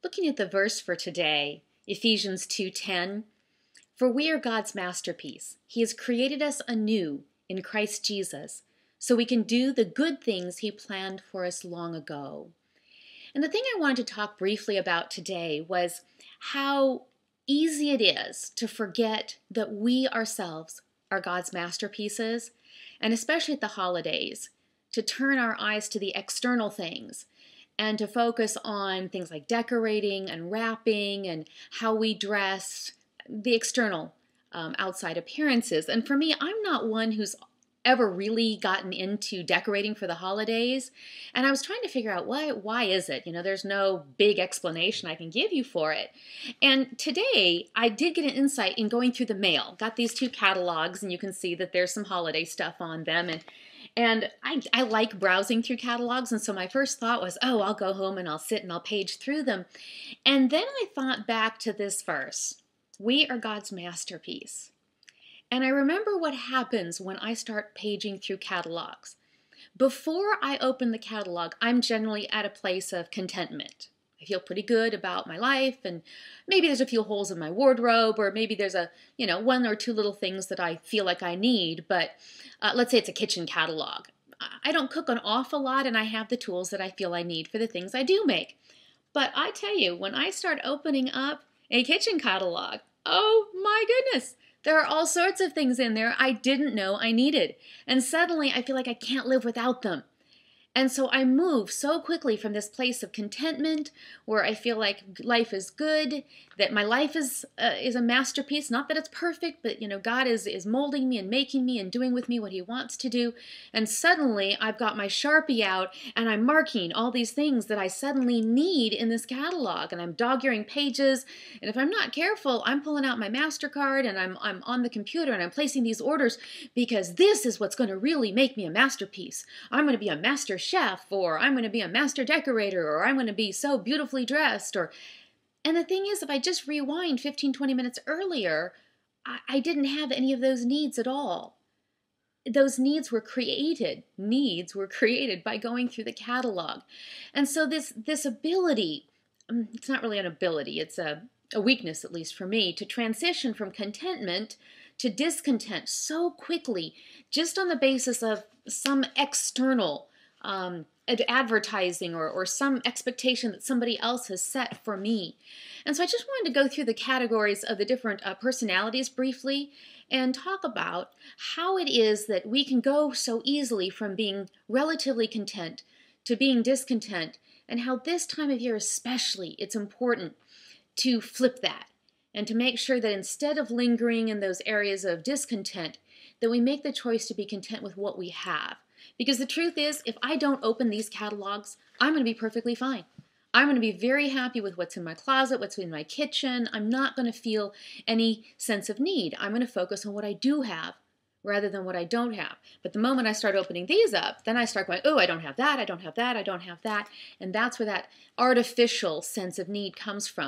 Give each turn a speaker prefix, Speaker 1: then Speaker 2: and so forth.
Speaker 1: Looking at the verse for today, Ephesians 2:10, "For we are God's masterpiece. He has created us anew in Christ Jesus, so we can do the good things He planned for us long ago." And the thing I wanted to talk briefly about today was how easy it is to forget that we ourselves are God's masterpieces, and especially at the holidays, to turn our eyes to the external things and to focus on things like decorating and wrapping and how we dress, the external outside appearances. And for me, I'm not one who's ever really gotten into decorating for the holidays. And I was trying to figure out why is it? There's no big explanation I can give you for it. And today I did get an insight in going through the mail. Got these two catalogs, and you can see that there's some holiday stuff on them. And I like browsing through catalogs, and so my first thought was, oh, I'll go home and I'll sit and I'll page through them. And then I thought back to this verse, "We are God's masterpiece." And I remember what happens when I start paging through catalogs. Before I open the catalog, I'm generally at a place of contentment. I feel pretty good about my life, and maybe there's a few holes in my wardrobe, or maybe there's one or two little things that I feel like I need, but let's say it's a kitchen catalog. I don't cook an awful lot, and I have the tools that I feel I need for the things I do make. But I tell you, when I start opening up a kitchen catalog, oh my goodness, there are all sorts of things in there I didn't know I needed. And suddenly I feel like I can't live without them. And so I move so quickly from this place of contentment where I feel like life is good, that my life is a masterpiece. Not that it's perfect, but God is molding me and making me and doing with me what He wants to do. And suddenly I've got my Sharpie out and I'm marking all these things that I suddenly need in this catalog. And I'm dog-earing pages. And if I'm not careful, I'm pulling out my MasterCard and I'm on the computer and I'm placing these orders because this is what's going to really make me a masterpiece. I'm going to be a master chef, or I'm going to be a master decorator, or I'm going to be so beautifully dressed. And the thing is, if I just rewind 15-20 minutes earlier, I didn't have any of those needs at all. Those needs were created by going through the catalog. And so this ability, it's not really an ability, it's a weakness, at least for me, to transition from contentment to discontent so quickly, just on the basis of some external advertising or some expectation that somebody else has set for me. And so I just wanted to go through the categories of the different personalities briefly and talk about how it is that we can go so easily from being relatively content to being discontent, and how this time of year especially it's important to flip that and to make sure that instead of lingering in those areas of discontent, that we make the choice to be content with what we have. Because the truth is, if I don't open these catalogs, I'm going to be perfectly fine. I'm going to be very happy with what's in my closet, what's in my kitchen. I'm not going to feel any sense of need. I'm going to focus on what I do have rather than what I don't have. But the moment I start opening these up, then I start going, oh, I don't have that, I don't have that, I don't have that. And that's where that artificial sense of need comes from.